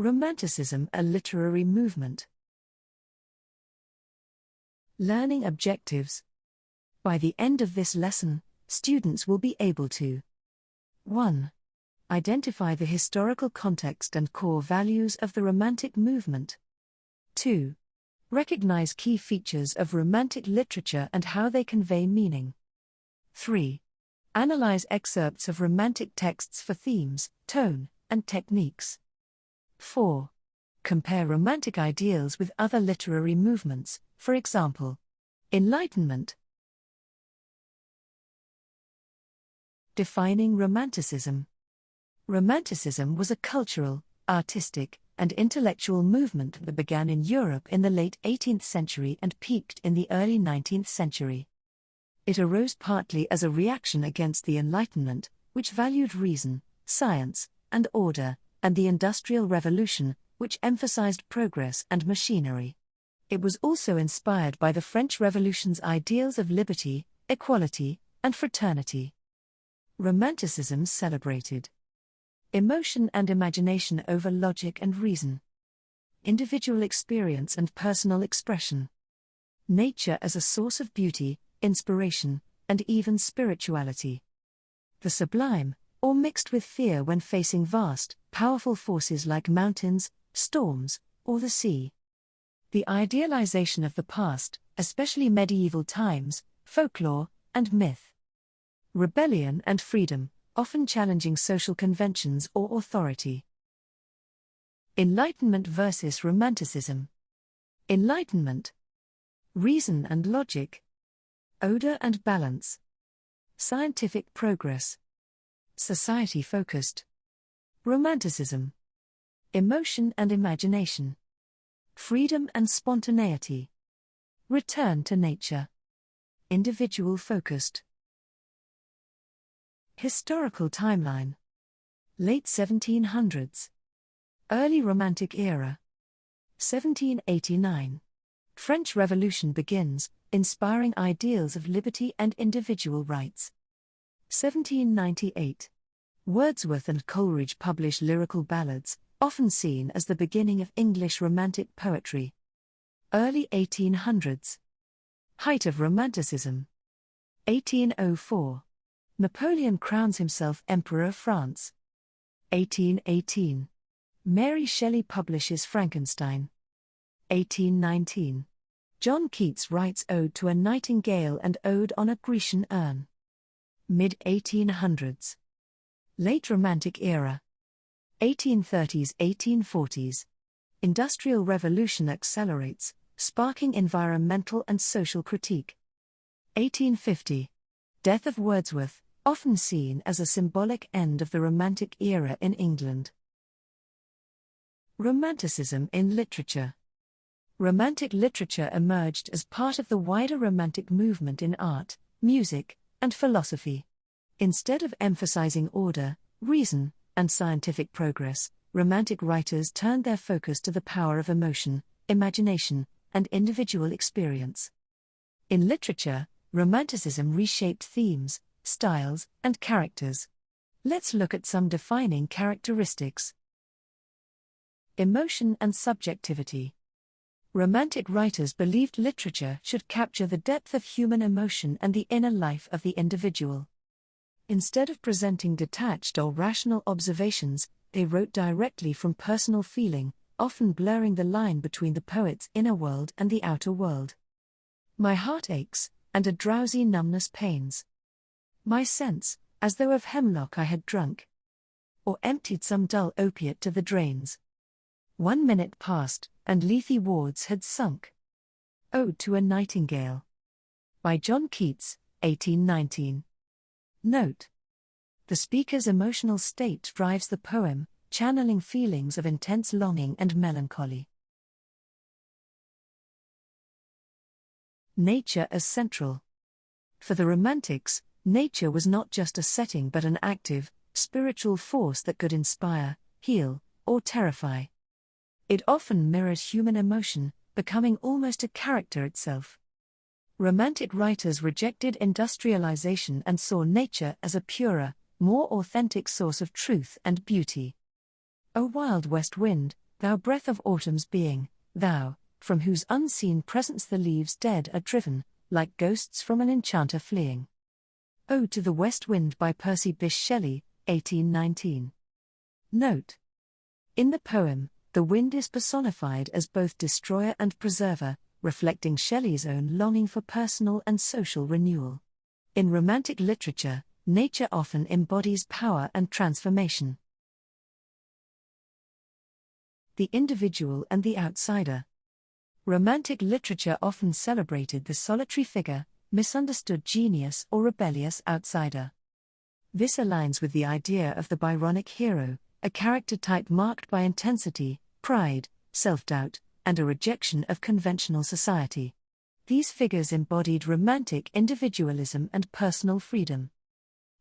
Romanticism, a literary movement. Learning objectives. By the end of this lesson, students will be able to 1. Identify the historical context and core values of the Romantic movement. 2. Recognize key features of Romantic literature and how they convey meaning. 3. Analyze excerpts of Romantic texts for themes, tone, and techniques. 4. Compare Romantic ideals with other literary movements, for example, Enlightenment. Defining Romanticism. Romanticism was a cultural, artistic, and intellectual movement that began in Europe in the late 18th century and peaked in the early 19th century. It arose partly as a reaction against the Enlightenment, which valued reason, science, and order, and the Industrial Revolution, which emphasized progress and machinery. It was also inspired by the French Revolution's ideals of liberty, equality, and fraternity. Romanticism celebrated emotion and imagination over logic and reason, individual experience and personal expression, nature as a source of beauty, inspiration, and even spirituality, the sublime, or mixed with fear when facing vast, powerful forces like mountains, storms, or the sea. The idealization of the past, especially medieval times, folklore, and myth. Rebellion and freedom, often challenging social conventions or authority. Enlightenment versus Romanticism. Enlightenment. Reason and logic. Order and balance. Scientific progress. Society-focused. Romanticism. Emotion and imagination. Freedom and spontaneity. Return to nature. Individual-focused. Historical timeline. Late 1700s. Early Romantic era. 1789. French Revolution begins, inspiring ideals of liberty and individual rights. 1798. Wordsworth and Coleridge publish lyrical ballads, often seen as the beginning of English Romantic poetry. Early 1800s. Height of Romanticism. 1804. Napoleon crowns himself Emperor of France. 1818. Mary Shelley publishes Frankenstein. 1819. John Keats writes Ode to a Nightingale and Ode on a Grecian Urn. Mid-1800s. Late Romantic era. 1830s-1840s. Industrial Revolution accelerates, sparking environmental and social critique. 1850. Death of Wordsworth, often seen as a symbolic end of the Romantic era in England. Romanticism in literature. Romantic literature emerged as part of the wider Romantic movement in art, music, and philosophy. Instead of emphasizing order, reason, and scientific progress, Romantic writers turned their focus to the power of emotion, imagination, and individual experience. In literature, Romanticism reshaped themes, styles, and characters. Let's look at some defining characteristics. Emotion and subjectivity. Romantic writers believed literature should capture the depth of human emotion and the inner life of the individual. Instead of presenting detached or rational observations, they wrote directly from personal feeling, often blurring the line between the poet's inner world and the outer world. My heart aches, and a drowsy numbness pains. My sense, as though of hemlock I had drunk, or emptied some dull opiate to the drains. 1 minute passed, and Lethe wards had sunk. Ode to a Nightingale. By John Keats, 1819. Note: the speaker's emotional state drives the poem, channeling feelings of intense longing and melancholy. Nature as central. For the Romantics, nature was not just a setting but an active, spiritual force that could inspire, heal, or terrify. It often mirrored human emotion, becoming almost a character itself. Romantic writers rejected industrialization and saw nature as a purer, more authentic source of truth and beauty. A wild west wind, Thou breath of autumn's being, thou, from whose unseen presence the leaves dead are driven, like ghosts from an enchanter fleeing. Ode to the West Wind by Percy Bysshe Shelley, 1819. Note: in the poem, the wind is personified as both destroyer and preserver, reflecting Shelley's own longing for personal and social renewal. In Romantic literature, nature often embodies power and transformation. The individual and the outsider. Romantic literature often celebrated the solitary figure, misunderstood genius or rebellious outsider. This aligns with the idea of the Byronic hero, a character type marked by intensity, pride, self-doubt, and a rejection of conventional society. These figures embodied romantic individualism and personal freedom.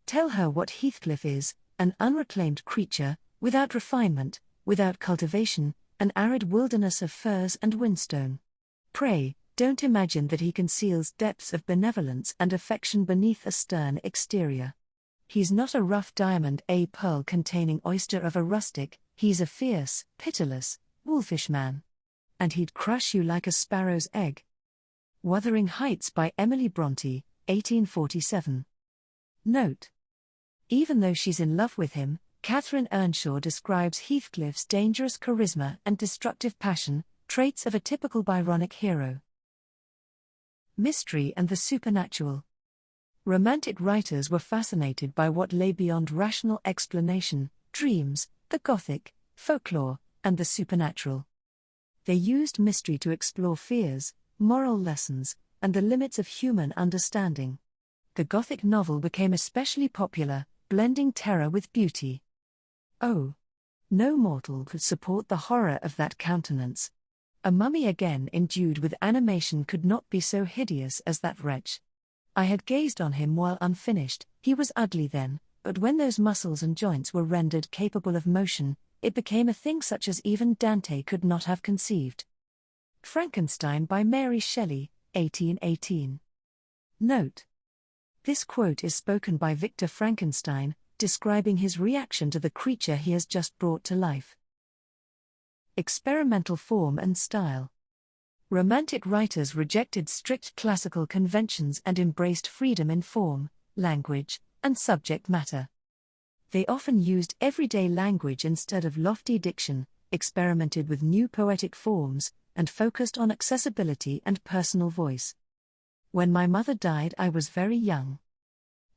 Tell her what Heathcliff is, an unreclaimed creature, without refinement, without cultivation, an arid wilderness of furs and whinstone. Pray, don't imagine that he conceals depths of benevolence and affection beneath a stern exterior. He's not a rough diamond, a pearl containing oyster of a rustic, he's a fierce, pitiless, wolfish man. And he'd crush you like a sparrow's egg. Wuthering Heights by Emily Brontë, 1847. Note: even though she's in love with him, Catherine Earnshaw describes Heathcliff's dangerous charisma and destructive passion, traits of a typical Byronic hero. Mystery and the supernatural. Romantic writers were fascinated by what lay beyond rational explanation: dreams, the Gothic, folklore, and the supernatural. They used mystery to explore fears, moral lessons, and the limits of human understanding. The Gothic novel became especially popular, blending terror with beauty. Oh! No mortal could support the horror of that countenance. A mummy again endued with animation could not be so hideous as that wretch. I had gazed on him while unfinished, he was ugly then, but when those muscles and joints were rendered capable of motion, it became a thing such as even Dante could not have conceived. Frankenstein by Mary Shelley, 1818. Note: this quote is spoken by Victor Frankenstein, describing his reaction to the creature he has just brought to life. Experimental form and style. Romantic writers rejected strict classical conventions and embraced freedom in form, language, and subject matter. They often used everyday language instead of lofty diction, experimented with new poetic forms, and focused on accessibility and personal voice. When my mother died I was very young.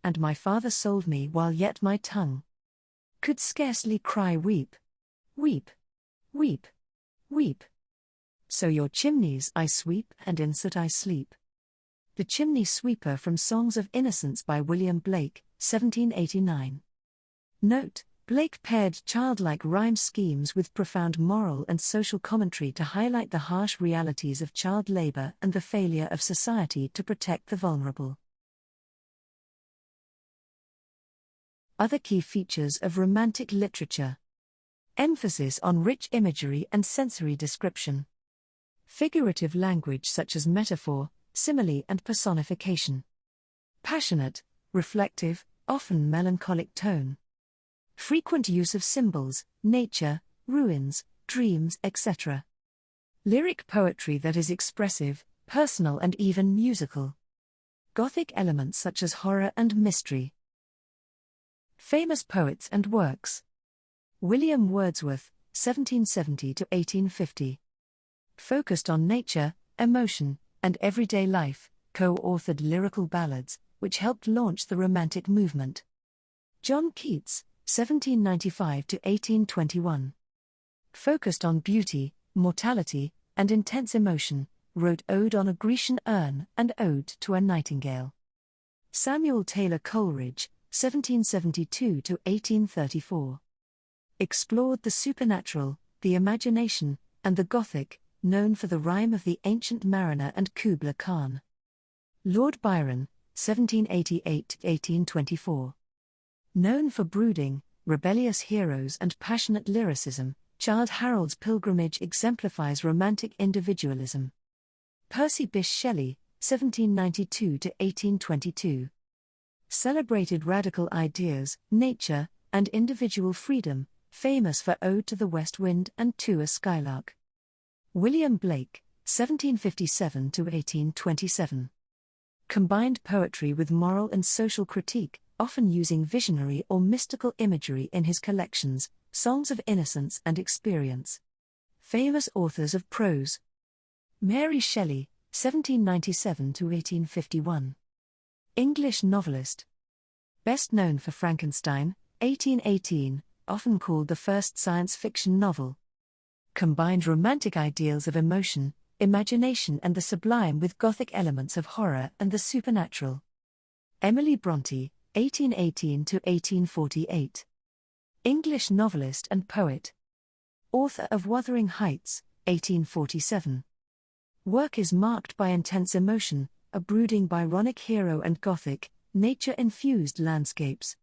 And my father sold me while yet my tongue could scarcely cry weep. Weep. Weep. Weep. So your chimneys I sweep and in soot I sleep. The Chimney Sweeper from Songs of Innocence by William Blake, 1789. Note: Blake paired childlike rhyme schemes with profound moral and social commentary to highlight the harsh realities of child labor and the failure of society to protect the vulnerable. Other key features of Romantic literature. Emphasis on rich imagery and sensory description. Figurative language such as metaphor, simile and personification. Passionate, reflective, often melancholic tone. Frequent use of symbols, nature, ruins, dreams, etc. Lyric poetry that is expressive, personal and even musical. Gothic elements such as horror and mystery. Famous poets and works. William Wordsworth, 1770 to 1850. Focused on nature, emotion, and everyday life, co-authored lyrical ballads, which helped launch the Romantic movement. John Keats, 1795 to 1821. Focused on beauty, mortality, and intense emotion, wrote Ode on a Grecian Urn and Ode to a Nightingale. Samuel Taylor Coleridge, 1772 to 1834. Explored the supernatural, the imagination, and the Gothic, known for the Rime of the Ancient Mariner and Kubla Khan. Lord Byron, 1788 to 1824. Known for brooding, rebellious heroes and passionate lyricism, Childe Harold's Pilgrimage exemplifies romantic individualism. Percy Bysshe Shelley, 1792 to 1822. Celebrated radical ideas, nature, and individual freedom, famous for Ode to the West Wind and To a Skylark. William Blake, 1757–1827. Combined poetry with moral and social critique, often using visionary or mystical imagery in his collections, Songs of Innocence and Experience. Famous authors of prose. Mary Shelley, 1797–1851. English novelist. Best known for Frankenstein, 1818, often called the first science fiction novel. Combined romantic ideals of emotion, imagination and the sublime with Gothic elements of horror and the supernatural. Emily Brontë, 1818–1848. English novelist and poet. Author of Wuthering Heights, 1847. Work is marked by intense emotion, a brooding Byronic hero and Gothic, nature-infused landscapes.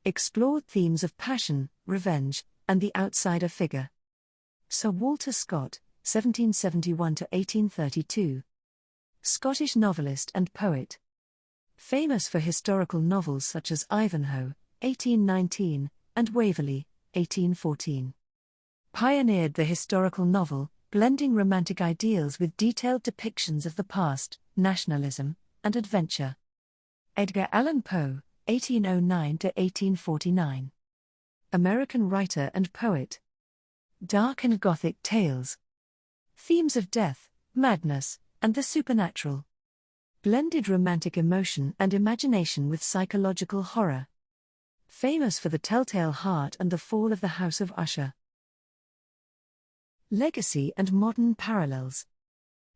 Explored themes of passion, revenge, and the outsider figure. Sir Walter Scott, 1771–1832. Scottish novelist and poet. Famous for historical novels such as Ivanhoe, 1819, and Waverley, 1814. Pioneered the historical novel, blending romantic ideals with detailed depictions of the past, nationalism, and adventure. Edgar Allan Poe, 1809–1849. American writer and poet. Dark and Gothic tales. Themes of death, madness, and the supernatural. Blended romantic emotion and imagination with psychological horror. Famous for The Telltale Heart and The Fall of the House of Usher. Legacy and modern parallels.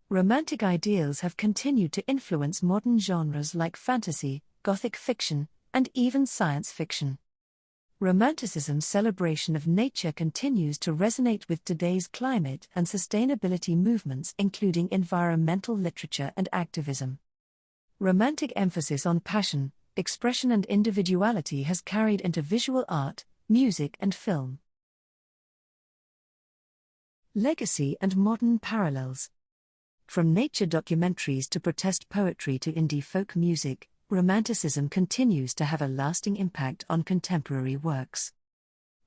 Romantic ideals have continued to influence modern genres like fantasy, Gothic fiction, and even science fiction. Romanticism's celebration of nature continues to resonate with today's climate and sustainability movements, including environmental literature and activism. Romantic emphasis on passion, expression and individuality has carried into visual art, music and film. Legacy and modern parallels. From nature documentaries to protest poetry to indie folk music, Romanticism continues to have a lasting impact on contemporary works.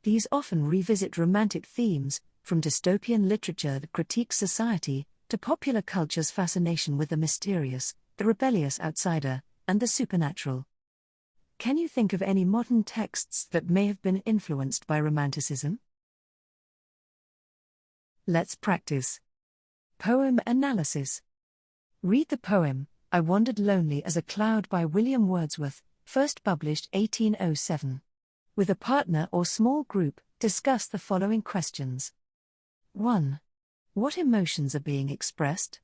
These often revisit romantic themes, from dystopian literature that critiques society, to popular culture's fascination with the mysterious, the rebellious outsider, and the supernatural. Can you think of any modern texts that may have been influenced by Romanticism? Let's practice. Poem analysis. Read the poem, I Wandered Lonely as a Cloud by William Wordsworth, first published 1807. With a partner or small group, discuss the following questions. 1. What emotions are being expressed?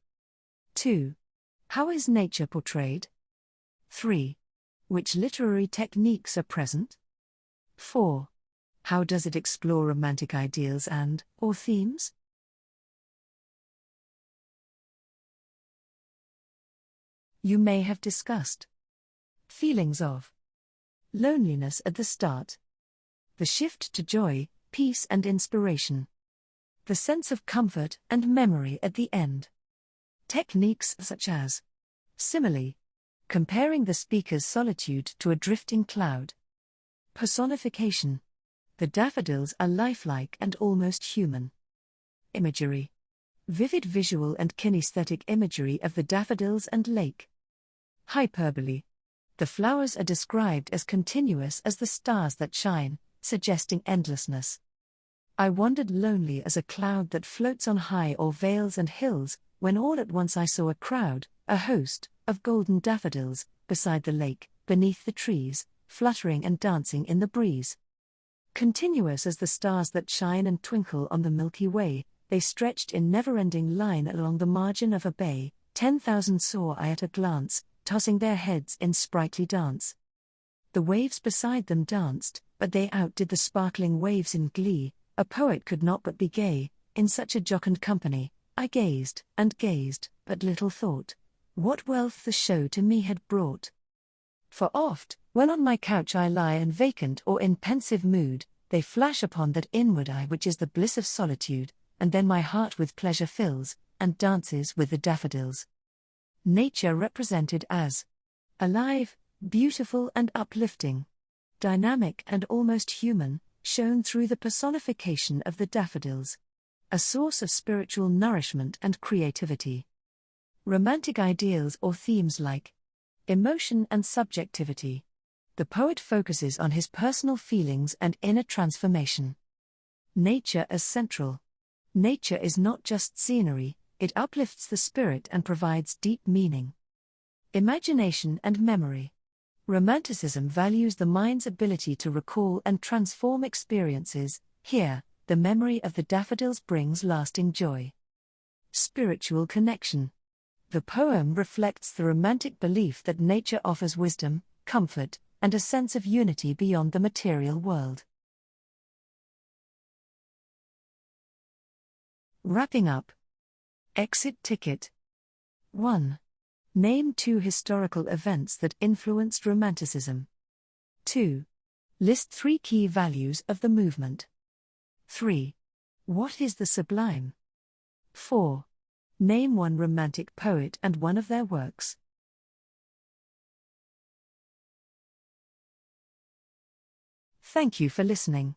2. How is nature portrayed? 3. Which literary techniques are present? 4. How does it explore romantic ideals and/or themes? You may have discussed feelings of loneliness at the start, the shift to joy, peace and inspiration, the sense of comfort and memory at the end. Techniques such as simile, comparing the speaker's solitude to a drifting cloud. Personification, the daffodils are lifelike and almost human. Imagery, vivid visual and kinesthetic imagery of the daffodils and lake. Hyperbole, the flowers are described as continuous as the stars that shine, suggesting endlessness. I wandered lonely as a cloud that floats on high o'er vales and hills, when all at once I saw a crowd, a host, of golden daffodils, beside the lake, beneath the trees, fluttering and dancing in the breeze. Continuous as the stars that shine and twinkle on the Milky Way, they stretched in never-ending line along the margin of a bay, 10,000 saw I at a glance, tossing their heads in sprightly dance. The waves beside them danced, but they outdid the sparkling waves in glee. A poet could not but be gay, in such a jocund company. I gazed, and gazed, but little thought what wealth the show to me had brought. For oft, when on my couch I lie and vacant or in pensive mood, they flash upon that inward eye which is the bliss of solitude, and then my heart with pleasure fills, and dances with the daffodils. Nature represented as alive, beautiful and uplifting, dynamic and almost human, shown through the personification of the daffodils, a source of spiritual nourishment and creativity. Romantic ideals or themes like emotion and subjectivity. The poet focuses on his personal feelings and inner transformation. Nature as central. Nature is not just scenery, it uplifts the spirit and provides deep meaning. Imagination and memory. Romanticism values the mind's ability to recall and transform experiences. Here, the memory of the daffodils brings lasting joy. Spiritual connection. The poem reflects the romantic belief that nature offers wisdom, comfort, and a sense of unity beyond the material world. Wrapping up. Exit ticket. 1. Name 2 historical events that influenced Romanticism. 2. List 3 key values of the movement. 3. What is the sublime? 4. Name 1 Romantic poet and one of their works. Thank you for listening.